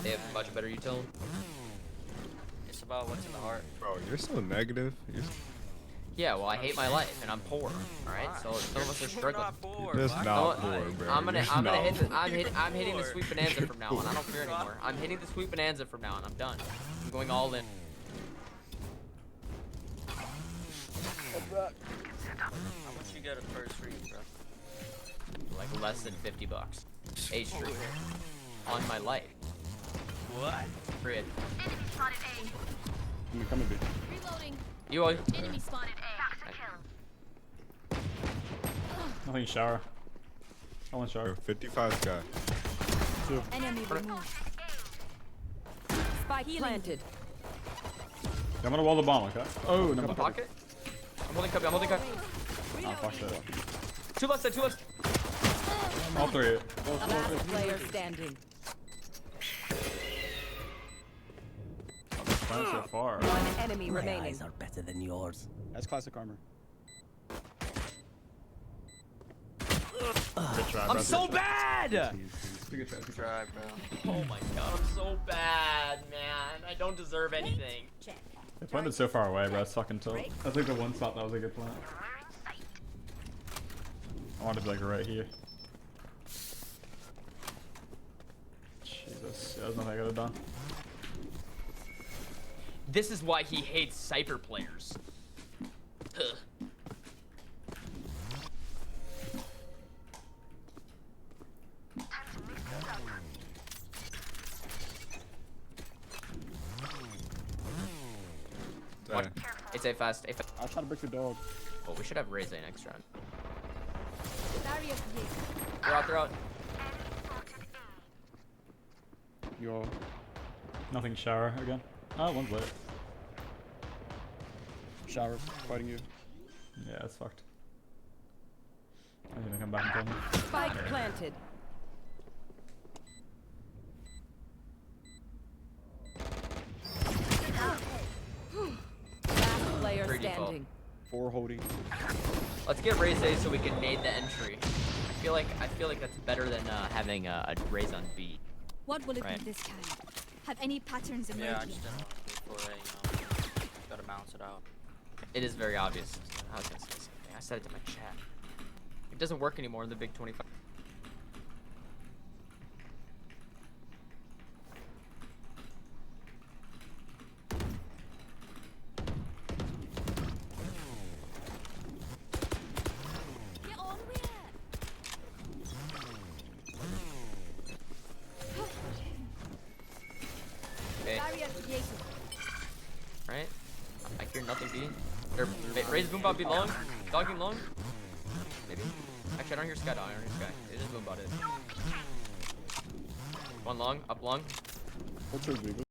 They have much better util. It's about what's in the heart. Bro, you're so negative. Yeah, well, I hate my life and I'm poor. All right, so some of us are struggling. You're just not poor, bro. I'm You're hitting the poor. sweet bonanza from now on. I don't care anymore. I'm hitting the sweet bonanza from now on. I'm done. I'm going all in. How much you get a first read, bro? Like less than 50 bucks. A stream. On my life. What? Period. Enemy spotted A. You coming, B. Reloading. You are. Enemy spotted A. That's a kill. Nothing shower. I want shower. 55 guy. Enemy removed. Spike planted. I'm gonna wall the bomb, okay? Oh, never mind. Pocket. I'm holding cubby. I'm holding cubby. Oh, fuck that. Two left side. Two left. All three. Last player standing. Fine so far. One enemy My remaining. eyes are better than yours. That's classic armor. Good try, I'm so bad. Good try. Good try, bro. Oh my god, I'm so bad, man. I don't deserve anything. They planted so far away, bro. It's fucking tilt. I think the one spot that was a good plant. I wanted to be like right here. Jesus, yeah, there's nothing I could have done. This is why he hates Cypher players. Ugh. What? It's a fast. I'll try to break the dog. Oh, we should have Reze next round. Barrier created. They're out. They're out. Yo. Nothing shower again. Oh, one's lit. Shower fighting you. Yeah, it's fucked. I'm gonna come back and kill him. Spike planted. Last player 3 default. standing. 4 holding. Let's get Reze so we can nade the entry. I feel like that's better than having a Raze on B. What will it Right. be this time? Have any patterns emerged? Yeah, I yet? just didn't want to do for it, gotta bounce it out. It is very obvious. I was gonna say something. I said it to my chat. It doesn't work anymore in the Big 25. Get on with it. Okay, Barrier created. right? I hear nothing B. Or Raze Boombot be long. Dogging long. Maybe. Actually, I don't hear Sky. I don't hear Sky. It is Boombot. One long. Up long. What's your